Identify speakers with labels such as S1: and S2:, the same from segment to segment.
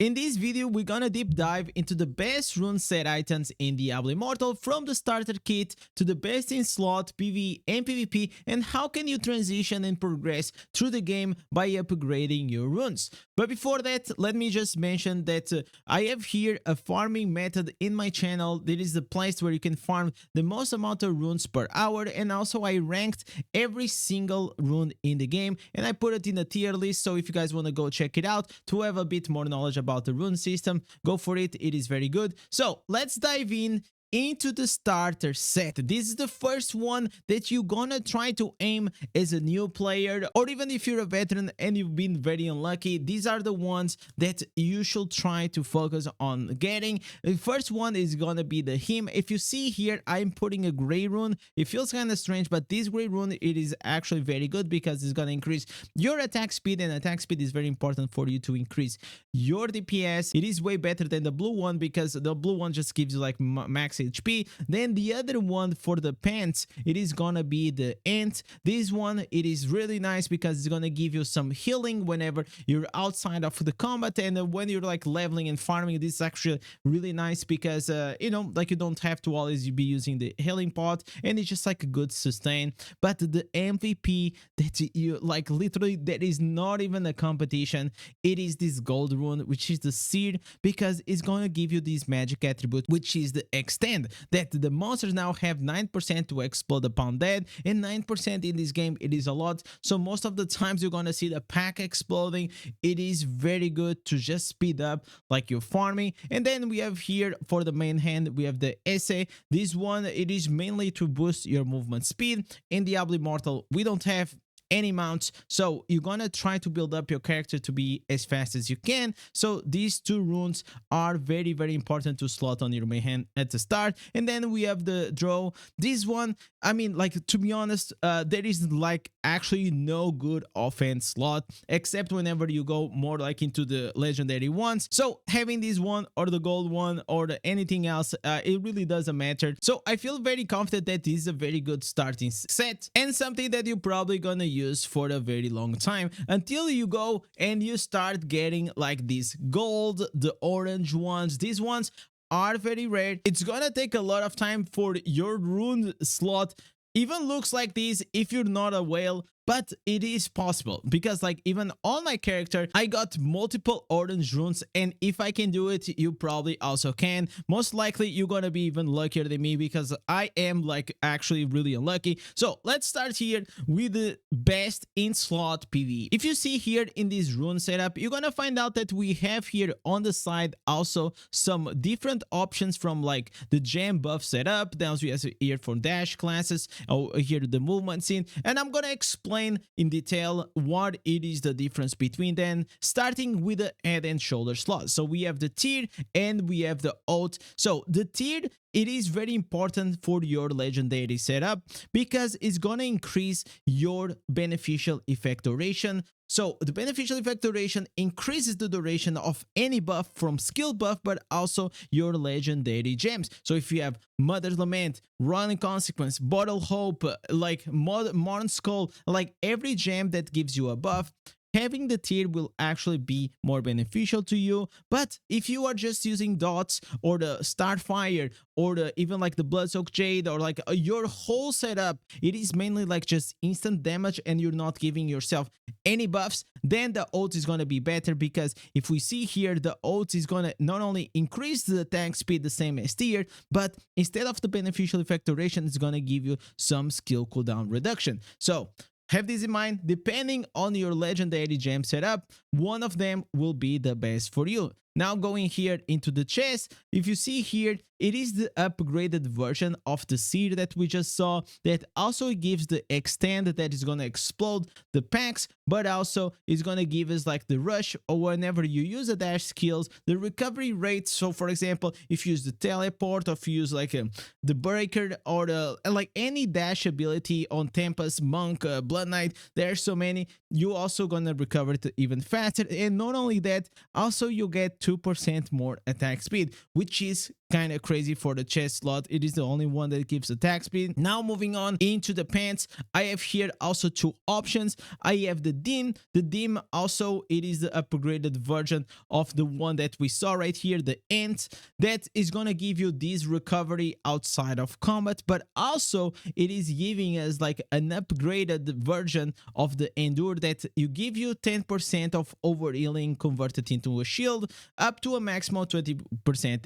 S1: In this video, we're gonna deep dive into the best rune set items in Diablo Immortal, from the starter kit to the best in slot, PvE and PvP, and how can you transition and progress through the game by upgrading your runes. But before that, let me just mention that I have here a farming method in my channel. There is the place where you can farm the most amount of runes per hour, and also I ranked every single rune in the game and I put it in a tier list. So if you guys want to go check it out to have a bit more knowledge about the rune system, go for it. It is very good. So let's dive in into the starter set. This is the first one that you're gonna try to aim as a new player, or even if you're a veteran and you've been very unlucky. These are the ones that you should try to focus on getting. The first one is gonna be the hymn. If you see here, I'm putting a gray rune. It feels kind of strange, but this gray rune, it is actually very good because it's gonna increase your attack speed, and attack speed is very important for you to increase your DPS. It is way better than the blue one because the blue one just gives you like max HP. Then the other one for the pants, it is gonna be the ant. This one, it is really nice because it's gonna give you some healing whenever you're outside of the combat, and when you're like leveling and farming, this is actually really nice because you know, like you don't have to always be using the healing pot, and it's just like a good sustain. But the MVP that you like, literally there is not even a competition. It is this gold rune, which is the seed, because it's gonna give you this magic attribute, which is the extend, that the monsters now have 9% to explode upon death, and 9% in this game, it is a lot. So most of the times you're gonna see the pack exploding. It is very good to just speed up like your farming. And then we have here for the main hand, we have the essay. This one, it is mainly to boost your movement speed. In Diablo Immortal, we don't have any mounts, so you're gonna try to build up your character to be as fast as you can. So these two runes are very, very important to slot on your main hand at the start. And then we have the draw. This one, I mean, like, to be honest, there is like actually no good offense slot except whenever you go more like into the legendary ones. So having this one or the gold one or anything else, it really doesn't matter. So I feel very confident that this is a very good starting set, and something that you're probably gonna use for a very long time until you go and you start getting like these gold, the orange ones. These ones are very rare. It's gonna take a lot of time for your rune slot even looks like this if you're not a whale, but it is possible because like even on my character, I got multiple orange runes, and if I can do it, you probably also can. Most likely you're gonna be even luckier than me because I am like actually really unlucky. So let's start here with the best in slot PvE. If you see here in this rune setup, you're gonna find out that we have here on the side also some different options from like the gem buff setup. Then we have here for dash classes, here the movement scene, and I'm gonna explain in detail what it is the difference between them, starting with the head and shoulder slot. So we have the tier and we have the oath. So the tier, it is very important for your legendary setup because it's gonna increase your beneficial effect duration. So the beneficial effect duration increases the duration of any buff from skill buff, but also your legendary gems. So if you have Mother's Lament, Running Consequence, Bottle Hope, like Modern Skull, like every gem that gives you a buff, having the tier will actually be more beneficial to you. But if you are just using dots or the Starfire or even like the Bloodsoaked Jade or like your whole setup, it is mainly like just instant damage and you're not giving yourself any buffs, then the oath is going to be better, because if we see here, the oath is going to not only increase the attack speed the same as tier, but instead of the beneficial effect duration, it's going to give you some skill cooldown reduction. So have this in mind. Depending on your legendary gem setup, one of them will be the best for you. Now going here into the chest, if you see here, it is the upgraded version of the seed that we just saw, that also gives the extend that is gonna explode the packs, but also is gonna give us like the rush, or whenever you use a dash skills, the recovery rate. So for example, if you use the teleport, or if you use like the breaker, or like any dash ability on Tempest, Monk, Blood Knight, there are so many, you also gonna recover it even faster. And not only that, also you get 2% more attack speed, which is kind of crazy for the chest slot. It is the only one that gives attack speed. Now moving on into the pants, I have here also two options. I have the dim. The dim also, it is the upgraded version of the one that we saw right here, the ant, that is gonna give you this recovery outside of combat, but also it is giving us like an upgraded version of the endure that you give you 10% of over healing converted into a shield up to a maximum 20%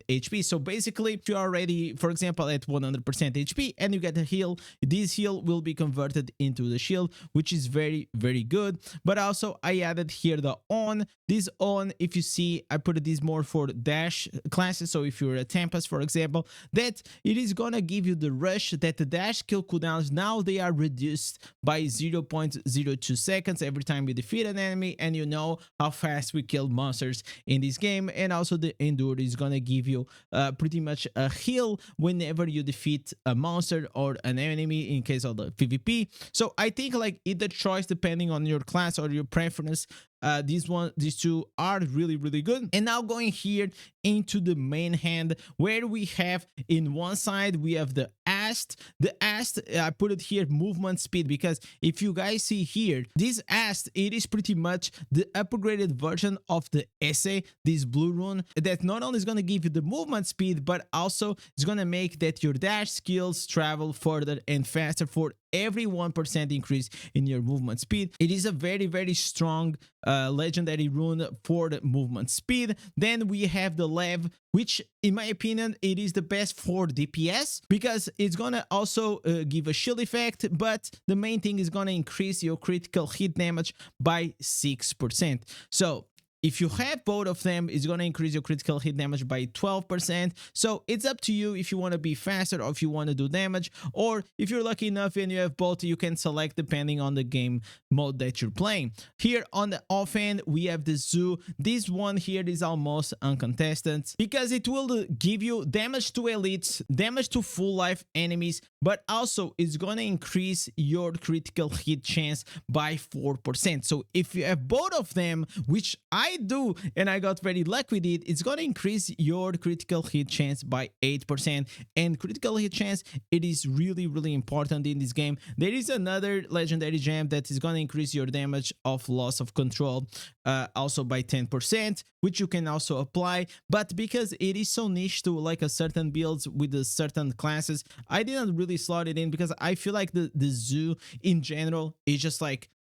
S1: HP. So basically, if you're already, for example, at 100% HP and you get a heal, this heal will be converted into the shield, which is very, very good. But also I added here the on. This on, if you see, I put this more for dash classes. So if you're a Tempest, for example, that it is gonna give you the rush, that the dash skill cooldowns now they are reduced by 0.02 seconds every time we defeat an enemy, and you know how fast we kill monsters in this game. And also the endure is gonna give you pretty much a heal whenever you defeat a monster or an enemy in case of the PvP. So I think like either choice depending on your class or your preference, these two are really, really good. And now going here into the main hand, where we have in one side we have the ast. The ast, I put it here movement speed, because if you guys see here, this ast, it is pretty much the upgraded version of the essay, this blue rune, that not only is going to give you the movement speed, but also it's going to make that your dash skills travel further and faster for every 1% increase in your movement speed. It is a very, very strong legendary rune for the movement speed. Then we have the lev, which in my opinion, it is the best for DPS, because it's gonna also give a shield effect, but the main thing is gonna increase your critical hit damage by 6%. So if you have both of them, it's going to increase your critical hit damage by 12%. So it's up to you if you want to be faster or if you want to do damage, or if you're lucky enough and you have both, you can select depending on the game mode that you're playing. Here on the offhand, we have the zoo. This one here is almost uncontested because it will give you damage to elites, damage to full life enemies, but also it's going to increase your critical hit chance by 4%. So if you have both of them, which I do, and I got very lucky with it, it's gonna increase your critical hit chance by 8%. And critical hit chance, it is really, really important in this game. There is another legendary gem that is gonna increase your damage of loss of control also by 10%, which you can also apply. But because it is so niche to like a certain builds with a certain classes, I didn't really slot it in, because I feel like the zoo in general is just like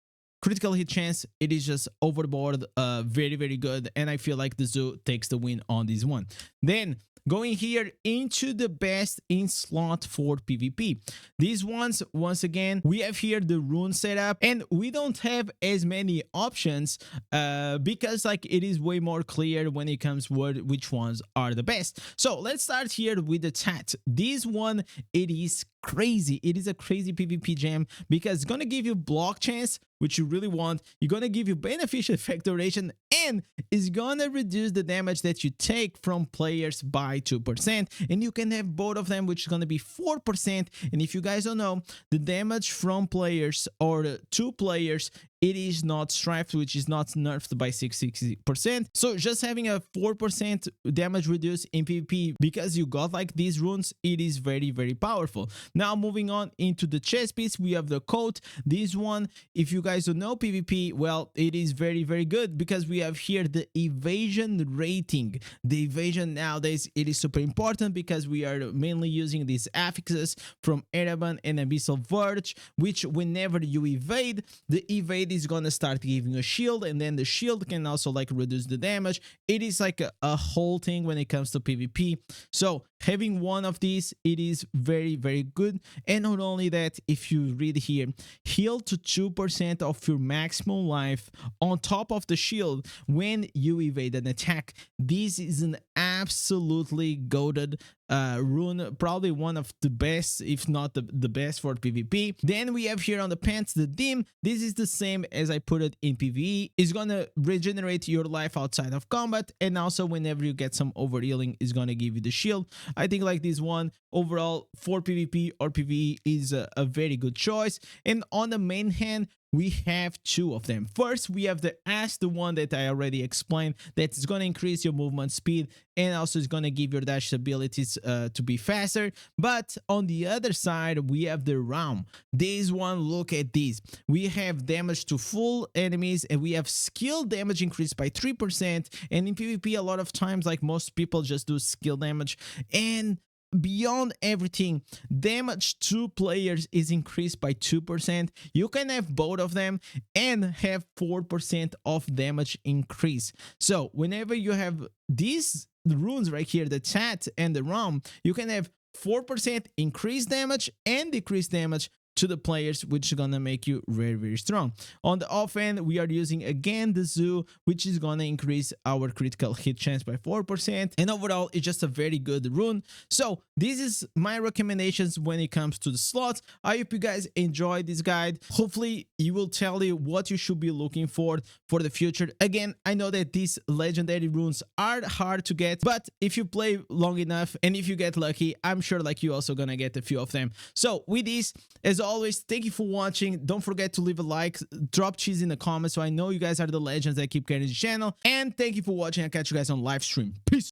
S1: critical hit chance, it is just overboard, very, very good, and I feel like the zoo takes the win on this one. Then going here into the best in slot for PvP. These ones, once again, we have here the rune setup, and we don't have as many options because like it is way more clear when it comes to which ones are the best. So let's start here with the chat. This one, it is crazy. It is a crazy PvP gem because it's gonna give you block chance, which you really want. You're gonna give you beneficial effect duration, and it's gonna reduce the damage that you take from players by 2%. And you can have both of them, which is gonna be 4%. And if you guys don't know, the damage from players or two players, it is not strifed, which is not nerfed by 60%. So just having a 4% damage reduced in PvP because you got like these runes, it is very, very powerful. Now moving on into the chest piece, we have the coat. This one, if you guys don't know PvP, well, it is very, very good because we have here the evasion rating. The evasion nowadays, it is super important because we are mainly using these affixes from Ereban and Abyssal Verge, which whenever you evade, the evade is gonna start giving a shield, and then the shield can also like reduce the damage. It is like a whole thing when it comes to PvP. So having one of these, it is very, very good. And not only that, if you read here, heal to 2% of your maximum life on top of the shield when you evade an attack. This is an absolutely goated rune, probably one of the best, if not the best for PvP. Then we have here on the pants the dim. This is the same as I put it in PvE. It's gonna regenerate your life outside of combat, and also whenever you get some overhealing, is gonna give you the shield. I think like this one overall for PvP or PvE is a very good choice. And on the main hand, we have two of them. First, we have the S, the one that I already explained, that's going to increase your movement speed and also is going to give your dash abilities to be faster. But on the other side, we have the Rune. This one, look at this. We have damage to full enemies and we have skill damage increased by 3%. And in PvP, a lot of times, like most people just do skill damage, and beyond everything, damage to players is increased by 2%. You can have both of them and have 4% of damage increase. So whenever you have these runes right here, the chat and the Rune, you can have 4% increased damage and decreased damage to the players, which is gonna make you very, very strong. On the offhand, we are using again the Zoo, which is gonna increase our critical hit chance by 4%, and overall it's just a very good rune. So this is my recommendations when it comes to the slots. I hope you guys enjoyed this guide. Hopefully it will tell you what you should be looking for the future. Again, I know that these legendary runes are hard to get, but if you play long enough and if you get lucky, I'm sure like you also gonna get a few of them. So with this, as always, thank you for watching. Don't forget to leave a like, drop cheese in the comments so I know you guys are the legends that keep carrying the channel. And thank you for watching. I'll catch you guys on live stream. Peace.